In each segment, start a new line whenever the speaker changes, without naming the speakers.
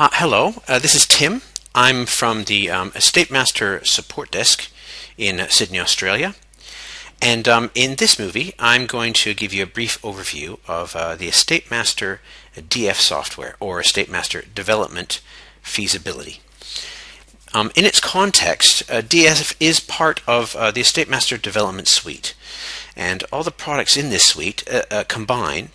Hello, this is Tim. I'm from the EstateMaster support desk in Sydney, Australia. And in this movie, I'm going to give you a brief overview of the EstateMaster DF software, or EstateMaster Development Feasibility. In its context, DF is part of the EstateMaster Development Suite. And all the products in this suite combine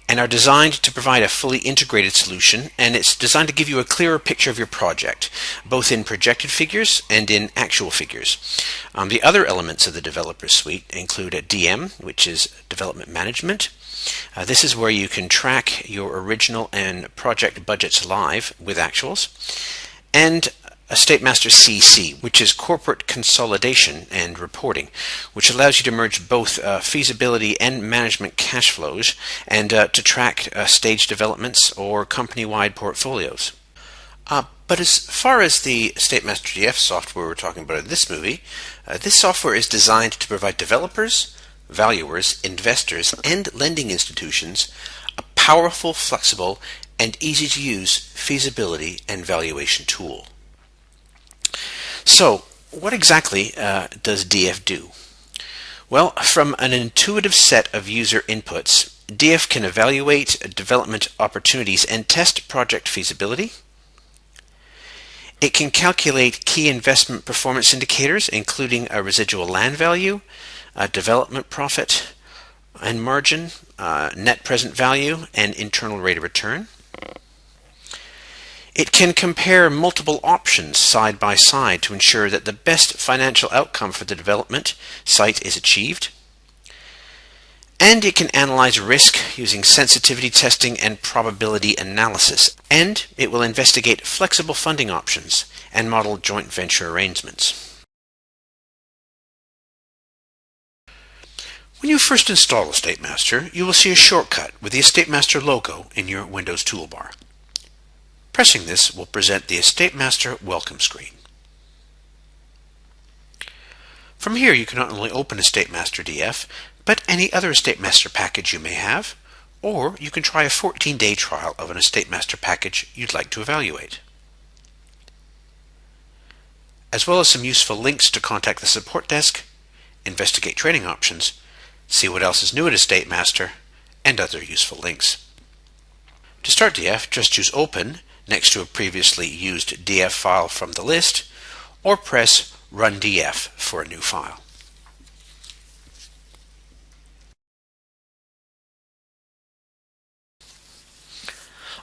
and are designed to provide a fully integrated solution, and it's designed to give you a clearer picture of your project, both in projected figures and in actual figures. The other elements of the developer suite include a DM, which is Development Management. This is where you can track your original and project budgets live with actuals, and EstateMaster CC, which is Corporate Consolidation and Reporting, which allows you to merge both feasibility and management cash flows and to track stage developments or company-wide portfolios. But as far as the EstateMaster DF software we're talking about in this movie, this software is designed to provide developers, valuers, investors, and lending institutions a powerful, flexible, and easy-to-use feasibility and valuation tool. So, what exactly does DF do? Well, from an intuitive set of user inputs, DF can evaluate development opportunities and test project feasibility. It can calculate key investment performance indicators, including a residual land value, a development profit and margin, net present value, and internal rate of return. It can compare multiple options side by side to ensure that the best financial outcome for the development site is achieved. And it can analyze risk using sensitivity testing and probability analysis. And it will investigate flexible funding options and model joint venture arrangements. When you first install EstateMaster, you will see a shortcut with the EstateMaster logo in your Windows toolbar. Pressing this will present the EstateMaster welcome screen. From here you can not only open EstateMaster DF, but any other EstateMaster package you may have, or you can try a 14-day trial of an EstateMaster package you'd like to evaluate. As well as some useful links to contact the support desk, investigate training options, see what else is new at EstateMaster, and other useful links. To start DF, just choose Open next to a previously used DF file from the list, or press Run DF for a new file.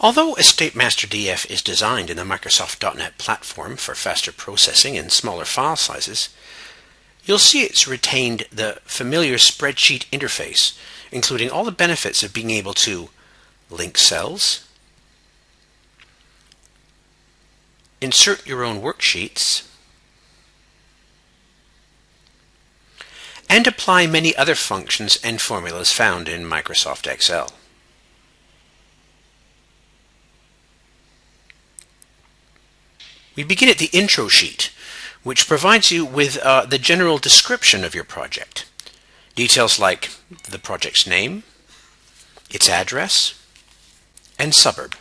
Although EstateMaster DF is designed in the Microsoft.NET platform for faster processing and smaller file sizes, you'll see it's retained the familiar spreadsheet interface, including all the benefits of being able to link cells, insert your own worksheets, and apply many other functions and formulas found in Microsoft Excel. We begin at the intro sheet, which provides you with the general description of your project. Details like the project's name, its address, and suburb.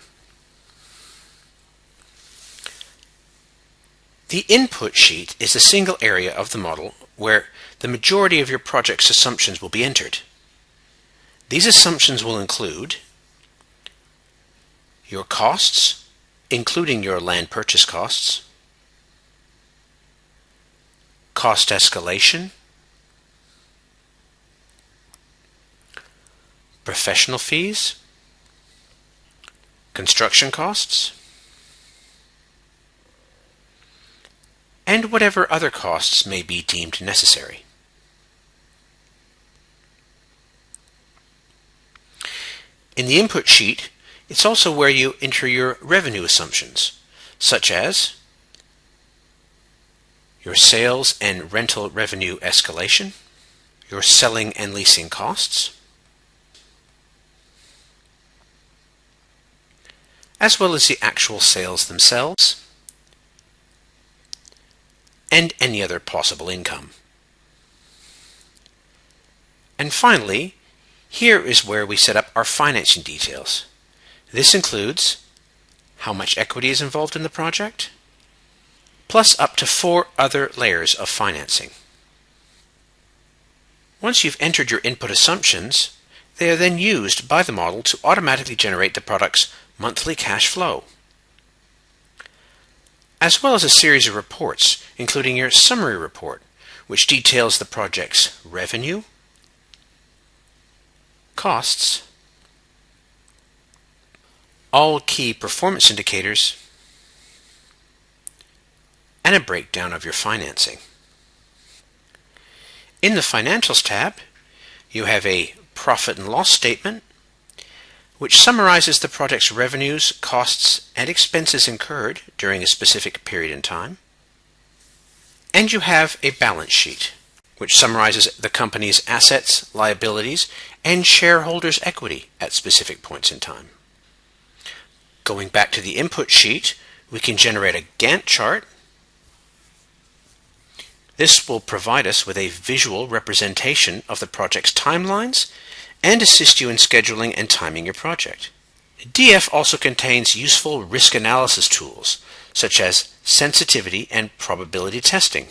The input sheet is a single area of the model where the majority of your project's assumptions will be entered. These assumptions will include your costs, including your land purchase costs, cost escalation, professional fees, construction costs, and whatever other costs may be deemed necessary. In the input sheet, it's also where you enter your revenue assumptions, such as your sales and rental revenue escalation, your selling and leasing costs, as well as the actual sales themselves, and any other possible income. And finally, here is where we set up our financing details. This includes how much equity is involved in the project, plus up to 4 other layers of financing. Once you've entered your input assumptions, they are then used by the model to automatically generate the product's monthly cash flow, as well as a series of reports, including your summary report, which details the project's revenue, costs, all key performance indicators, and a breakdown of your financing. In the Financials tab, you have a profit and loss statement, which summarizes the project's revenues, costs, and expenses incurred during a specific period in time. And you have a balance sheet, which summarizes the company's assets, liabilities, and shareholders' equity at specific points in time. Going back to the input sheet, we can generate a Gantt chart. This will provide us with a visual representation of the project's timelines and assist you in scheduling and timing your project. DF also contains useful risk analysis tools, such as sensitivity and probability testing.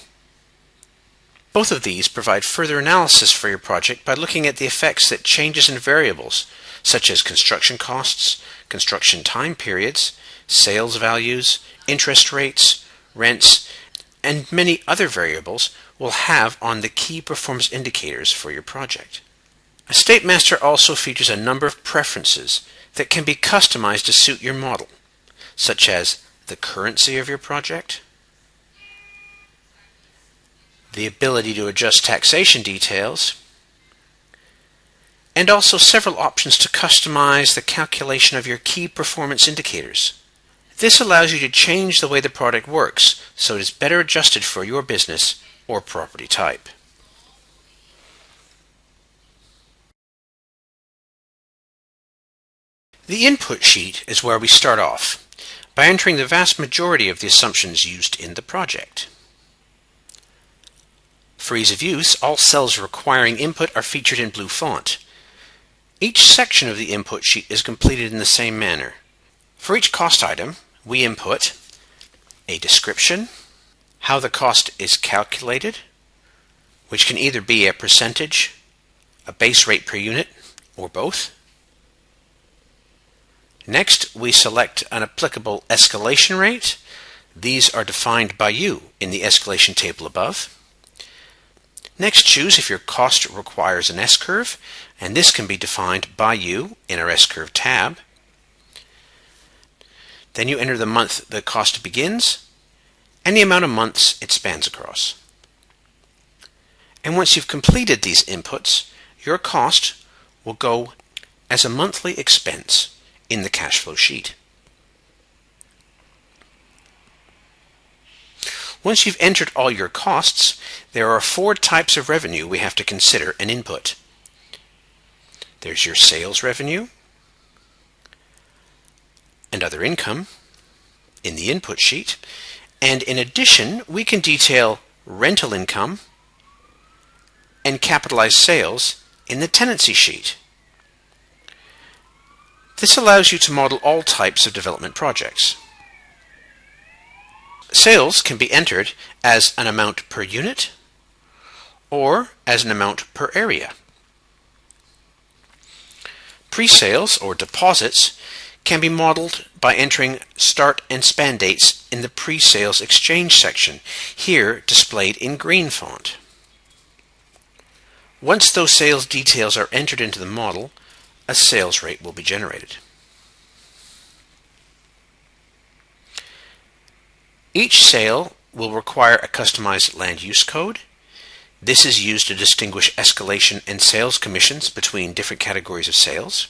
Both of these provide further analysis for your project by looking at the effects that changes in variables, such as construction costs, construction time periods, sales values, interest rates, rents, and many other variables will have on the key performance indicators for your project. EstateMaster also features a number of preferences that can be customized to suit your model, such as the currency of your project, the ability to adjust taxation details, and also several options to customize the calculation of your key performance indicators. This allows you to change the way the product works so it is better adjusted for your business or property type. The input sheet is where we start off by entering the vast majority of the assumptions used in the project. For ease of use, all cells requiring input are featured in blue font. Each section of the input sheet is completed in the same manner. For each cost item, we input a description, how the cost is calculated, which can either be a percentage, a base rate per unit, or both. Next, we select an applicable escalation rate. These are defined by you in the escalation table above. Next, choose if your cost requires an S-curve, and this can be defined by you in our S-curve tab. Then you enter the month the cost begins and the amount of months it spans across. And once you've completed these inputs, your cost will go as a monthly expense in the cash flow sheet. Once you've entered all your costs, there are 4 types of revenue we have to consider and input. There's your sales revenue and other income in the input sheet, and in addition we can detail rental income and capitalized sales in the tenancy sheet. This allows you to model all types of development projects. Sales can be entered as an amount per unit or as an amount per area. Pre-sales or deposits can be modeled by entering start and span dates in the pre-sales exchange section, here displayed in green font. Once those sales details are entered into the model, a sales rate will be generated. Each sale will require a customized land use code. This is used to distinguish escalation and sales commissions between different categories of sales.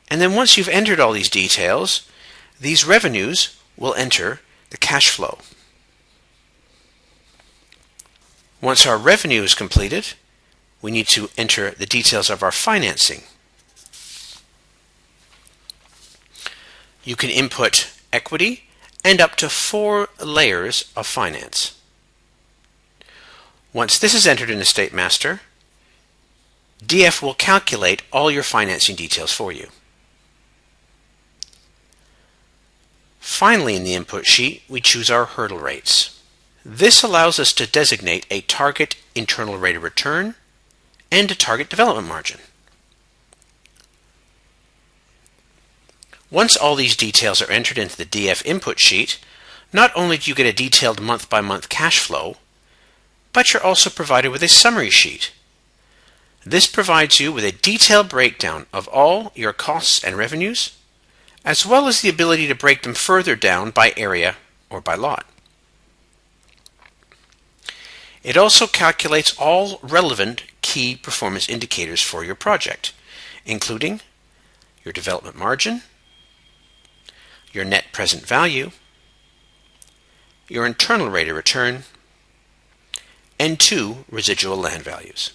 And then once you've entered all these details, these revenues will enter the cash flow. Once our revenue is completed, we need to enter the details of our financing. You can input equity and up to 4 layers of finance. Once this is entered in EstateMaster, DF will calculate all your financing details for you. Finally, in the input sheet, we choose our hurdle rates. This allows us to designate a target internal rate of return and a target development margin. Once all these details are entered into the DF input sheet, not only do you get a detailed month-by-month cash flow, but you're also provided with a summary sheet. This provides you with a detailed breakdown of all your costs and revenues, as well as the ability to break them further down by area or by lot. It also calculates all relevant key performance indicators for your project, including your development margin, your net present value, your internal rate of return, and 2 residual land values.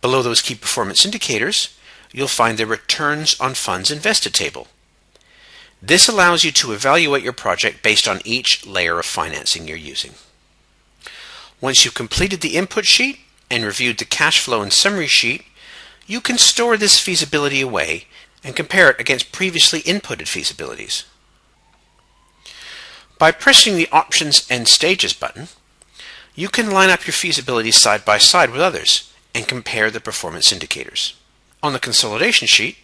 Below those key performance indicators, you'll find the returns on funds invested table. This allows you to evaluate your project based on each layer of financing you're using. Once you've completed the input sheet and reviewed the cash flow and summary sheet, you can store this feasibility away and compare it against previously inputted feasibilities. By pressing the Options and Stages button, you can line up your feasibilities side by side with others and compare the performance indicators. On the consolidation sheet,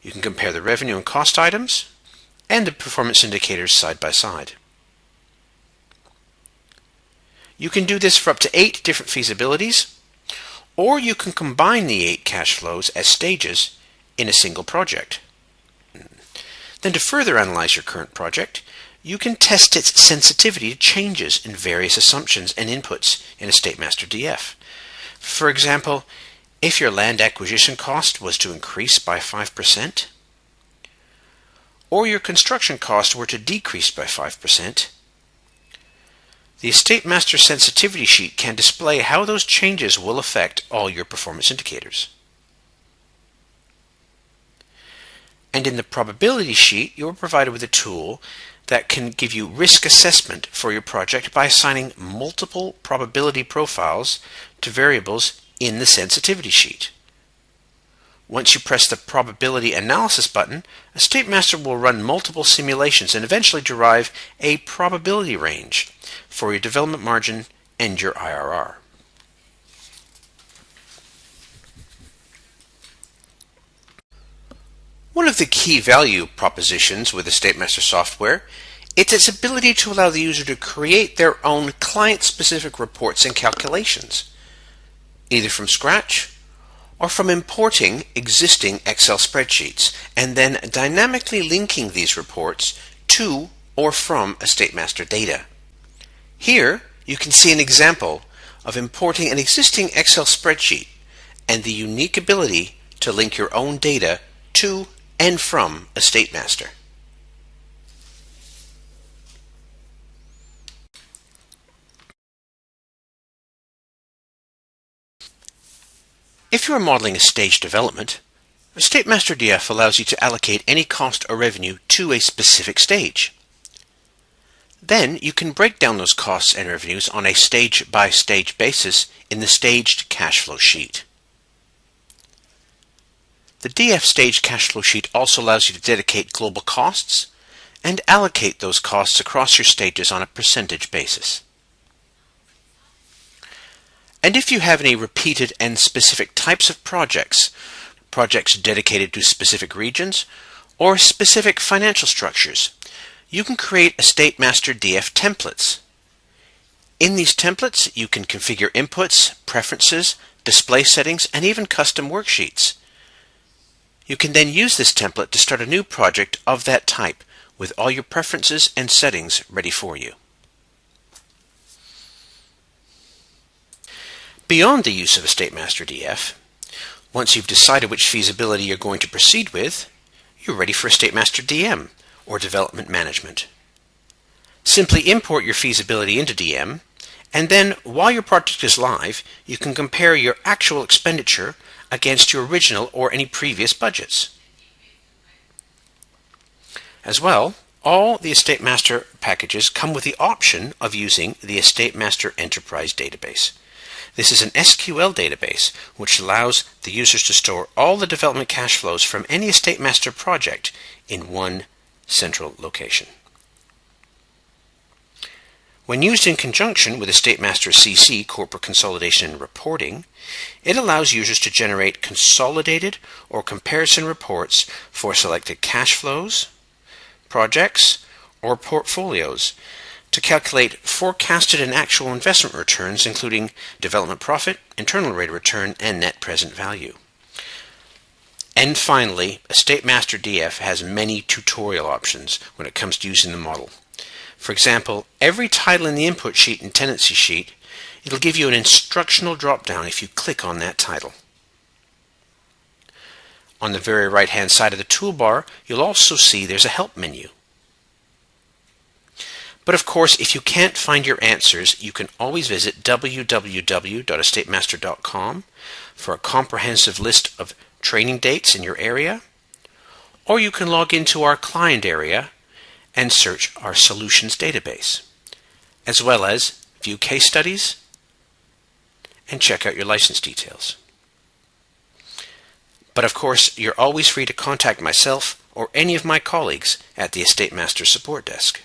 you can compare the revenue and cost items and the performance indicators side by side. You can do this for up to 8 different feasibilities, or you can combine the 8 cash flows as stages in a single project. Then to further analyze your current project, you can test its sensitivity to changes in various assumptions and inputs in EstateMaster DF. For example, if your land acquisition cost was to increase by 5%, or your construction cost were to decrease by 5%, the EstateMaster sensitivity sheet can display how those changes will affect all your performance indicators. And in the probability sheet, you are provided with a tool that can give you risk assessment for your project by assigning multiple probability profiles to variables in the sensitivity sheet. Once you press the probability analysis button, EstateMaster will run multiple simulations and eventually derive a probability range for your development margin and your IRR. One of the key value propositions with EstateMaster software is its ability to allow the user to create their own client-specific reports and calculations, either from scratch or from importing existing Excel spreadsheets and then dynamically linking these reports to or from EstateMaster data. Here you can see an example of importing an existing Excel spreadsheet and the unique ability to link your own data to and from EstateMaster. If you are modeling a stage development, EstateMaster DF allows you to allocate any cost or revenue to a specific stage. Then you can break down those costs and revenues on a stage-by-stage basis in the staged cash flow sheet. The DF stage cash flow sheet also allows you to dedicate global costs and allocate those costs across your stages on a percentage basis. And if you have any repeated and specific types of projects dedicated to specific regions or specific financial structures, you can create EstateMaster DF templates. In these templates, you can configure inputs, preferences, display settings, and even custom worksheets. You can then use this template to start a new project of that type with all your preferences and settings ready for you. Beyond the use of EstateMaster DF, once you've decided which feasibility you're going to proceed with, you're ready for EstateMaster DM, or Development Management. Simply import your feasibility into DM, and then while your project is live, you can compare your actual expenditure against your original or any previous budgets. As well, all the EstateMaster packages come with the option of using the EstateMaster Enterprise database. This is an SQL database which allows the users to store all the development cash flows from any EstateMaster project in one central location. When used in conjunction with EstateMaster CC, Corporate Consolidation and Reporting, it allows users to generate consolidated or comparison reports for selected cash flows, projects, or portfolios to calculate forecasted and actual investment returns, including development profit, internal rate of return, and net present value. And finally, EstateMaster DF has many tutorial options when it comes to using the model. For example, every title in the input sheet and tenancy sheet, it'll give you an instructional drop-down if you click on that title. On the very right-hand side of the toolbar, you'll also see there's a help menu. But of course, if you can't find your answers, you can always visit www.estatemaster.com for a comprehensive list of training dates in your area, or you can log into our client area and search our solutions database, as well as view case studies and check out your license details. But of course, you're always free to contact myself or any of my colleagues at the EstateMaster support desk.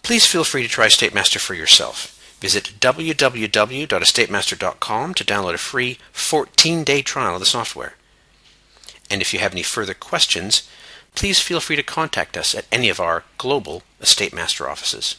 Please feel free to try EstateMaster for yourself. Visit www.estatemaster.com to download a free 14-day trial of the software. And if you have any further questions, please feel free to contact us at any of our global EstateMaster offices.